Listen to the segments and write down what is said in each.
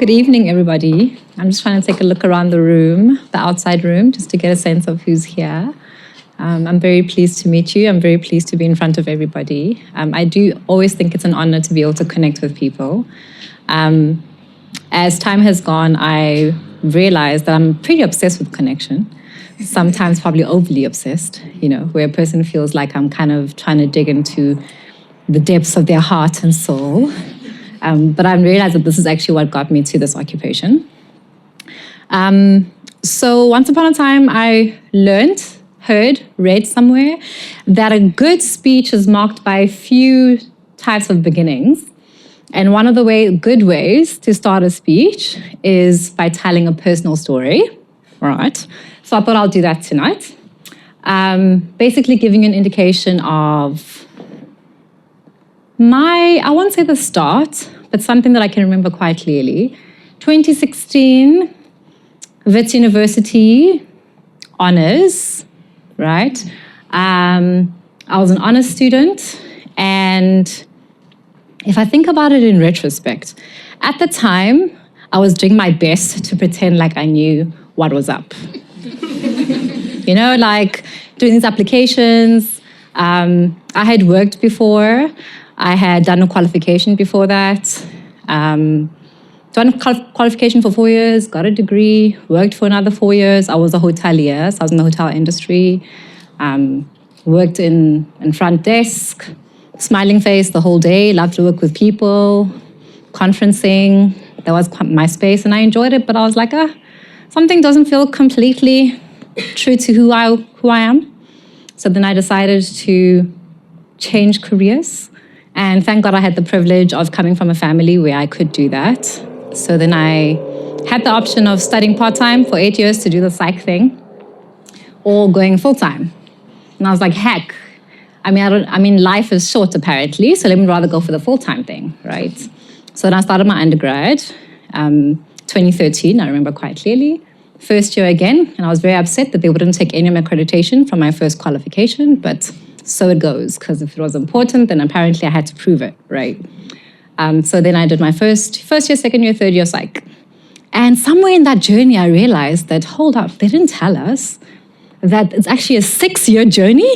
Good evening, everybody. I'm just trying to take a look around the room, the outside room, just to get a sense of who's here. I'm very pleased to meet you. I'm very pleased to be in front of everybody. I do always think it's an honor to be able to connect with people. As time has gone, I realized that I'm pretty obsessed with connection. Sometimes probably overly obsessed, where a person feels like I'm kind of trying to dig into the depths of their heart and soul. But I realized that this is actually what got me to this occupation. So once upon a time, I read somewhere that a good speech is marked by a few types of beginnings. And one of the good ways to start a speech is by telling a personal story, right? So I thought I'll do that tonight. Basically giving an indication of I won't say the start, but something that I can remember quite clearly. 2016, Wits University, honors, right? I was an honors student, and if I think about it in retrospect, at the time, I was doing my best to pretend like I knew what was up. Like doing these applications. I had worked before. I had done a qualification before that. Done a qualification for 4 years, got a degree, worked for another 4 years. I was a hotelier, so I was in the hotel industry. Worked in front desk, smiling face the whole day, loved to work with people, conferencing. That was my space, and I enjoyed it, but I was like, something doesn't feel completely true to who I am. So then I decided to change careers. And thank God I had the privilege of coming from a family where I could do that. So then I had the option of studying part-time for 8 years to do the psych thing, or going full-time. And I was like, heck, life is short apparently, so let me rather go for the full-time thing, right? So then I started my undergrad, 2013, I remember quite clearly. First year again, and I was very upset that they wouldn't take any of my accreditation from my first qualification, but so it goes, because if it was important, then apparently I had to prove it, right? So then I did my first year, second year, third year psych. And somewhere in that journey, I realized that, hold up, they didn't tell us that it's actually a 6-year journey.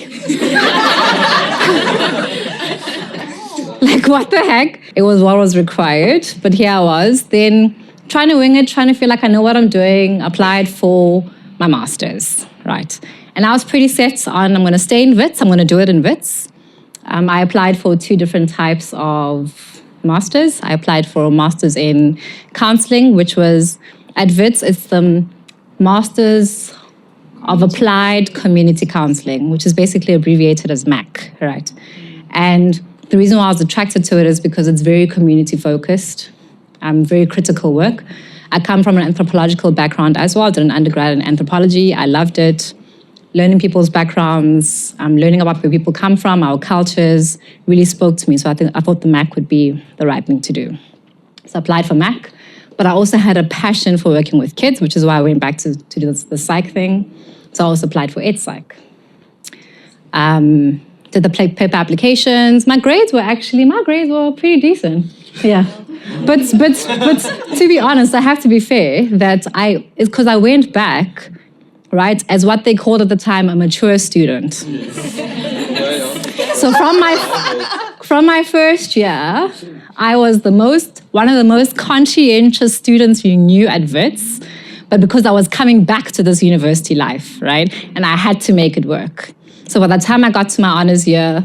Like, what the heck? It was what was required, but here I was, then trying to wing it, trying to feel like I know what I'm doing, applied for my master's, right? And I was pretty set on, I'm going to stay in Wits, I'm going to do it in Wits. I applied for 2 different types of masters. I applied for a master's in counseling, which was, at Wits, it's the Masters of Applied Community Counseling, which is basically abbreviated as MAC, right? And the reason why I was attracted to it is because it's very community-focused, very critical work. I come from an anthropological background as well. I did an undergrad in anthropology. I loved it. Learning people's backgrounds, learning about where people come from, our cultures, really spoke to me. So I thought the MAC would be the right thing to do. So I applied for MAC, but I also had a passion for working with kids, which is why I went back to do the psych thing. So I also applied for Ed Psych. Did the paper applications. My grades were pretty decent. Yeah. But to be honest, I have to be fair that it's because I went back, right, as what they called at the time a mature student. So from my first year, I was one of the most conscientious students you knew at Wits, but because I was coming back to this university life, right, and I had to make it work. So by the time I got to my honors year,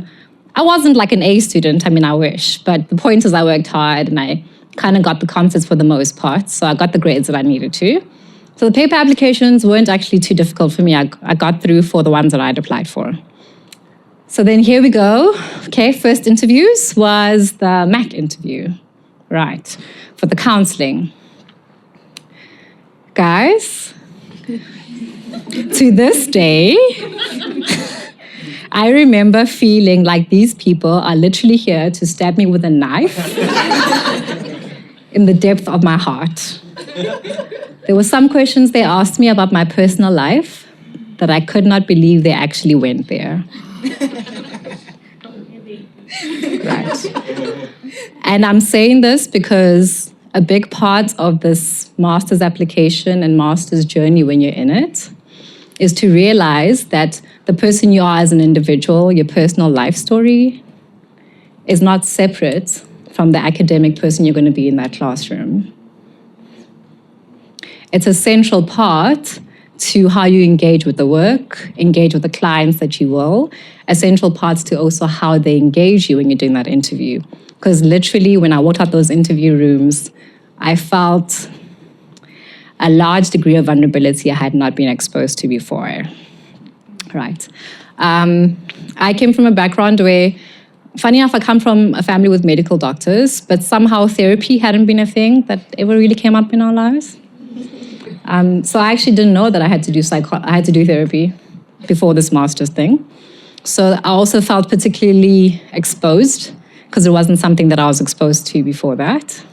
I wasn't like an A student, I wish, but the point is I worked hard and I kind of got the concepts for the most part, so I got the grades that I needed to. So the paper applications weren't actually too difficult for me. I got through for the ones that I'd applied for. So then here we go. Okay, first interviews was the MAC interview, right, for the counseling. Guys, to this day, I remember feeling like these people are literally here to stab me with a knife in the depth of my heart. There were some questions they asked me about my personal life that I could not believe they actually went there. Right. And I'm saying this because a big part of this master's application and master's journey when you're in it is to realize that the person you are as an individual, your personal life story, is not separate from the academic person you're going to be in that classroom. It's a central part to how you engage with the work, engage with the clients that you will, essential parts to also how they engage you when you're doing that interview. Because literally, when I walked out those interview rooms, I felt a large degree of vulnerability I had not been exposed to before. Right. I came from a background where, funny enough, I come from a family with medical doctors, but somehow therapy hadn't been a thing that ever really came up in our lives. So I actually didn't know that I had to do therapy before this master's thing. So I also felt particularly exposed because it wasn't something that I was exposed to before that.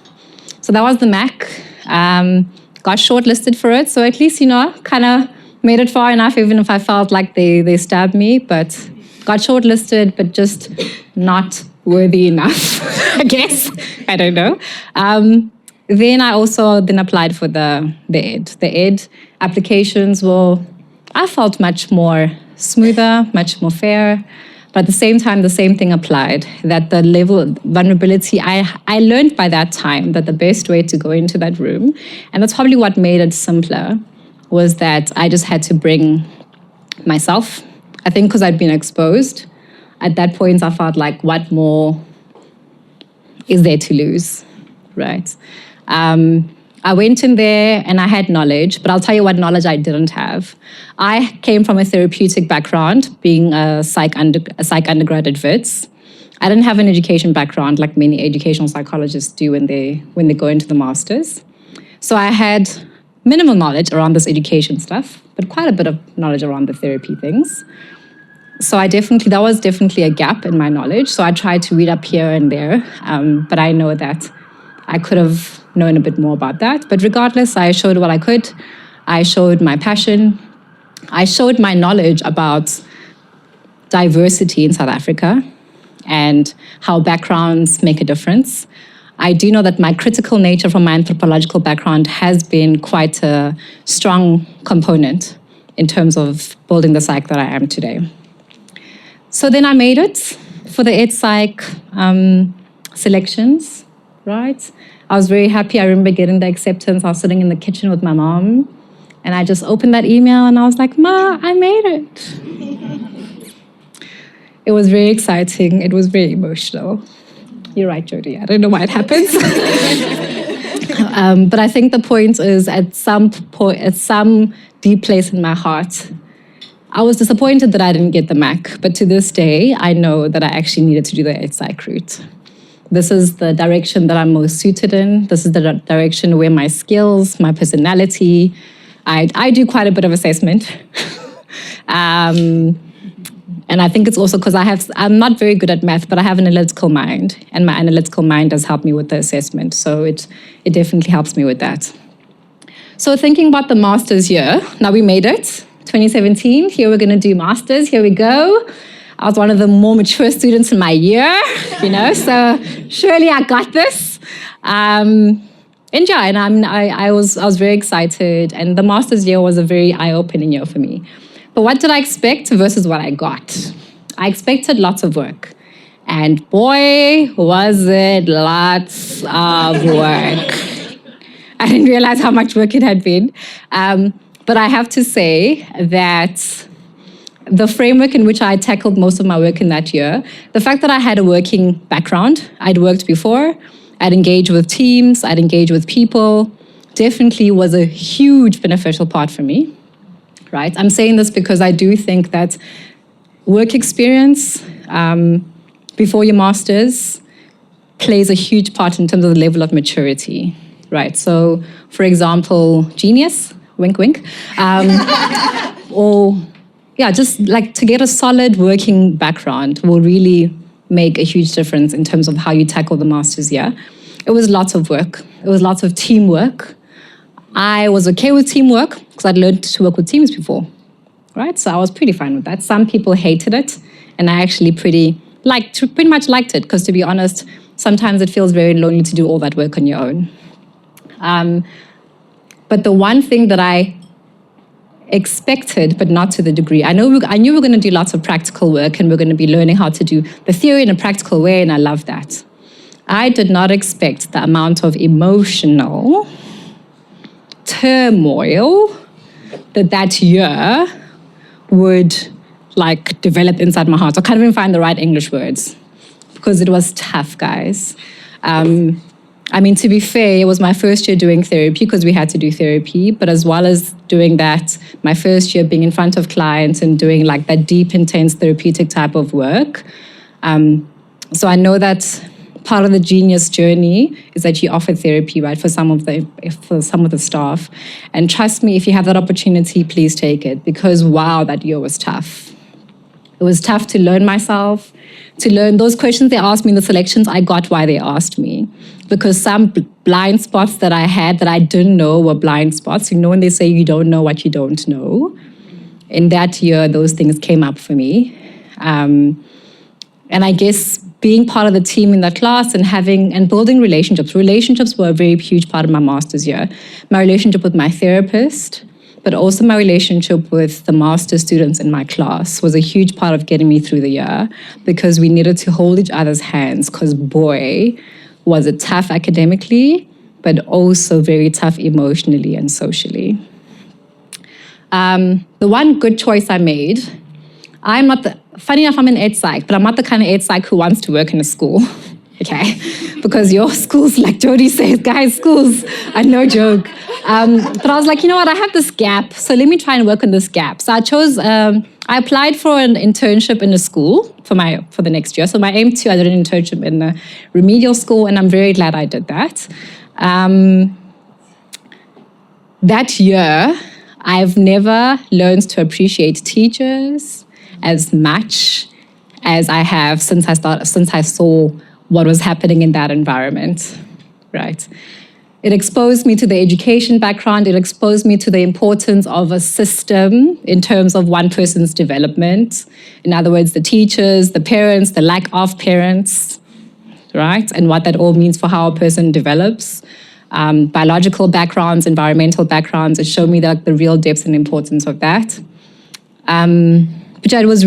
So that was the MAC. Got shortlisted for it. So at least, kind of made it far enough, even if I felt like they stabbed me. But got shortlisted, but just not worthy enough, I guess. I don't know. Then I also applied for the ED. The ED applications were, I felt much more smoother, much more fair. But at the same time, the same thing applied, that the level of vulnerability, I learned by that time that the best way to go into that room, and that's probably what made it simpler, was that I just had to bring myself. I think because I'd been exposed, at that point I felt like, what more is there to lose, right? I went in there and I had knowledge, but I'll tell you what knowledge I didn't have. I came from a therapeutic background, being a psych undergrad at Wits. I didn't have an education background like many educational psychologists do when they go into the masters. So I had minimal knowledge around this education stuff, but quite a bit of knowledge around the therapy things. So that was definitely a gap in my knowledge. So I tried to read up here and there, but I know that I could have known a bit more about that. But regardless, I showed what I could. I showed my passion. I showed my knowledge about diversity in South Africa and how backgrounds make a difference. I do know that my critical nature from my anthropological background has been quite a strong component in terms of building the psych that I am today. So then I made it for the Ed Psych selections, right? I was very happy. I remember getting the acceptance. I was sitting in the kitchen with my mom, and I just opened that email, and I was like, Ma, I made it. It was very exciting. It was very emotional. You're right, Jody. I don't know why it happens. But I think the point is, at some deep place in my heart, I was disappointed that I didn't get the MAC. But to this day, I know that I actually needed to do the Ed Psych route. This is the direction that I'm most suited in. This is the direction where my skills, my personality, I do quite a bit of assessment. And I think it's also because I'm not very good at math, but I have an analytical mind, and my analytical mind does help me with the assessment. So it definitely helps me with that. So thinking about the master's year, now we made it, 2017, here we're gonna do masters, here we go. I was one of the more mature students in my year, so surely I got this. And I was very excited, and the master's year was a very eye-opening year for me. But what did I expect versus what I got? I expected lots of work, and boy, was it lots of work. I didn't realize how much work it had been. But I have to say that the framework in which I tackled most of my work in that year, the fact that I had a working background, I'd worked before, I'd engaged with teams, I'd engaged with people, definitely was a huge beneficial part for me, right? I'm saying this because I do think that work experience before your master's plays a huge part in terms of the level of maturity, right? So, for example, Genius, wink, wink, or just like to get a solid working background will really make a huge difference in terms of how you tackle the master's year. It was lots of work. It was lots of teamwork. I was okay with teamwork because I'd learned to work with teams before, right? So I was pretty fine with that. Some people hated it, and I actually pretty much liked it because, to be honest, sometimes it feels very lonely to do all that work on your own. But the one thing that I expected, but not to the degree. I knew we were going to do lots of practical work and we're going to be learning how to do the theory in a practical way, and I love that. I did not expect the amount of emotional turmoil that year would like develop inside my heart. I can't even find the right English words because it was tough, guys. I mean, to be fair, it was my first year doing therapy because we had to do therapy. But as well as doing that, my first year being in front of clients and doing like that deep, intense therapeutic type of work. So I know that part of the Genius journey is that you offer therapy, right, for some of the staff. And trust me, if you have that opportunity, please take it, because wow, that year was tough. It was tough to learn myself, to learn those questions they asked me in the selections. I got why they asked me, because some blind spots that I had that I didn't know were blind spots. You know, when they say you don't know what you don't know, in that year, those things came up for me. And I guess being part of the team in that class and building relationships. Relationships were a very huge part of my master's year. My relationship with my therapist, but also my relationship with the master's students in my class was a huge part of getting me through the year, because we needed to hold each other's hands, because boy, was it tough academically, but also very tough emotionally and socially. The one good choice I made, funny enough, I'm an ed psych, but I'm not the kind of ed psych who wants to work in a school, okay? Because your schools, like Jody says, guys, schools are no joke. But I was like, you know what, I have this gap, so let me try and work on this gap. So I applied for an internship in a school for the next year. So my aim too, I did an internship in the remedial school, and I'm very glad I did that. That year, I've never learned to appreciate teachers as much as I have since I saw what was happening in that environment, right? It exposed me to the education background. It exposed me to the importance of a system in terms of one person's development. In other words, the teachers, the parents, the lack of parents, right? And what that all means for how a person develops. Biological backgrounds, environmental backgrounds. It showed me the real depth and importance of that. But it was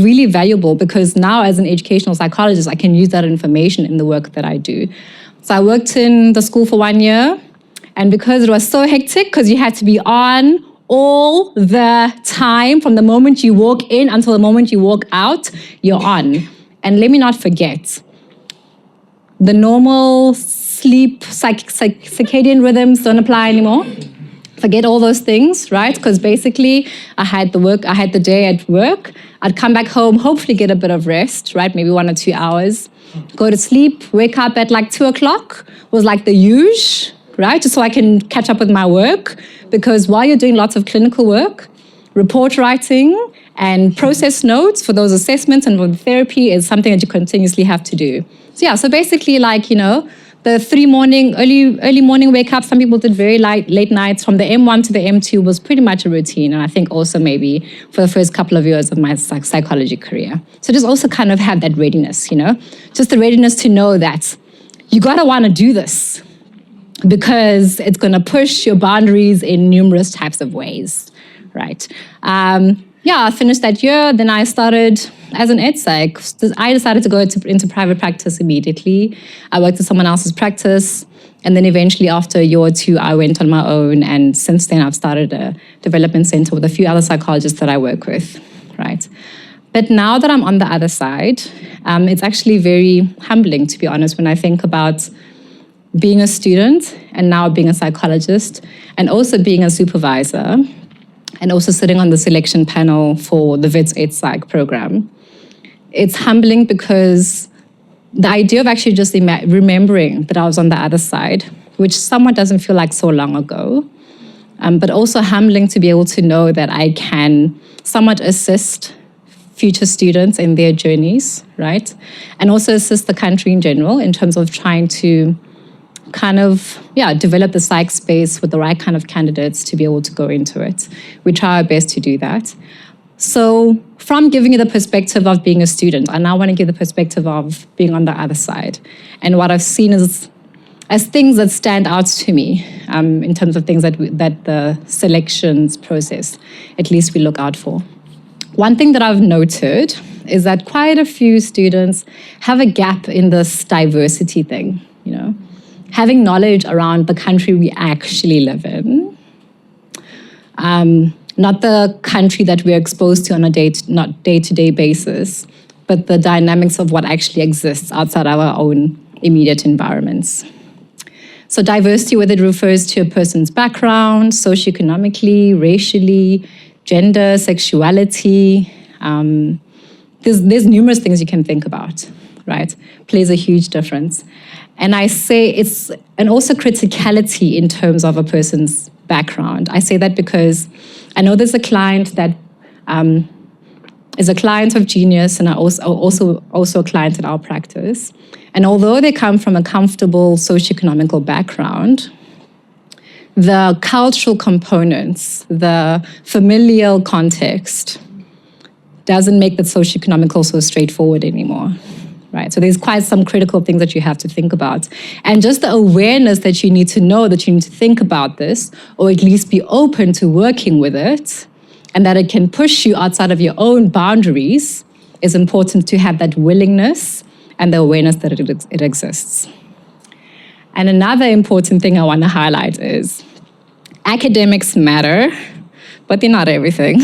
really valuable, because now as an educational psychologist, I can use that information in the work that I do. So I worked in the school for 1 year, and because it was so hectic, because you had to be on all the time, from the moment you walk in until the moment you walk out, you're on. And let me not forget, the normal sleep, circadian rhythms don't apply anymore. Forget all those things, right? Because basically I had the day at work. I'd come back home, hopefully get a bit of rest, right? Maybe 1 or 2 hours. Go to sleep, wake up at like 2 o'clock was like the usual, right? Just so I can catch up with my work. Because while you're doing lots of clinical work, report writing and process notes for those assessments and for the therapy is something that you continuously have to do. So yeah, so basically like, you know, the early morning wake up, some people did very late nights. From the M1 to the M2 was pretty much a routine. And I think also maybe for the first couple of years of my psychology career. So just also kind of have that readiness, you know, just the readiness to know that you gotta wanna do this, because it's gonna push your boundaries in numerous types of ways, right? I finished that year. Then I started as an ed psych. I decided to go into private practice immediately. I worked at someone else's practice. And then eventually after a year or two, I went on my own. And since then, I've started a development center with a few other psychologists that I work with, right? But now that I'm on the other side, it's actually very humbling, to be honest, when I think about being a student and now being a psychologist and also being a supervisor, and also sitting on the selection panel for the Wits Ed Psych program. It's humbling because the idea of actually just remembering that I was on the other side, which somewhat doesn't feel like so long ago, but also humbling to be able to know that I can somewhat assist future students in their journeys, right? And also assist the country in general in terms of trying to kind of, develop the psych space with the right kind of candidates to be able to go into it. We try our best to do that. So from giving you the perspective of being a student, I now want to give the perspective of being on the other side. And what I've seen is as things that stand out to me in terms of things that the selections process, at least we look out for. One thing that I've noted is that quite a few students have a gap in this diversity thing, having knowledge around the country we actually live in, not the country that we're exposed to on a day-to-day basis, but the dynamics of what actually exists outside our own immediate environments. So diversity, whether it refers to a person's background, socioeconomically, racially, gender, sexuality, there's numerous things you can think about, right? Plays a huge difference. And I say and also criticality in terms of a person's background. I say that because I know there's a client that is a client of Genius, and also a client at our practice. And although they come from a comfortable socioeconomical background, the cultural components, the familial context, doesn't make that socioeconomical so straightforward anymore, right? So there's quite some critical things that you have to think about. And just the awareness that you need to know that you need to think about this, or at least be open to working with it, and that it can push you outside of your own boundaries, is important to have that willingness and the awareness that it exists. And another important thing I want to highlight is academics matter, but they're not everything.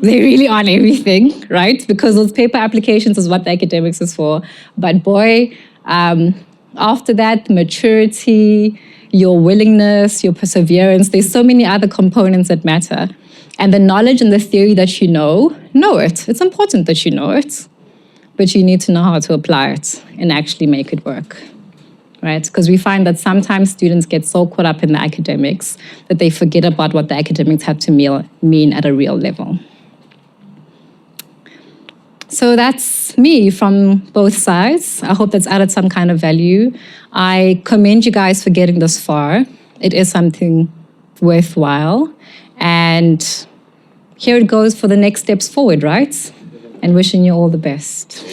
They really aren't everything, right? Because those paper applications is what the academics is for. But boy, after that, maturity, your willingness, your perseverance, there's so many other components that matter. And the knowledge and the theory that you know it. It's important that you know it, but you need to know how to apply it and actually make it work, right? Because we find that sometimes students get so caught up in the academics that they forget about what the academics have to mean at a real level. So that's me from both sides. I hope that's added some kind of value. I commend you guys for getting this far. It is something worthwhile. And here it goes for the next steps forward, right? And wishing you all the best.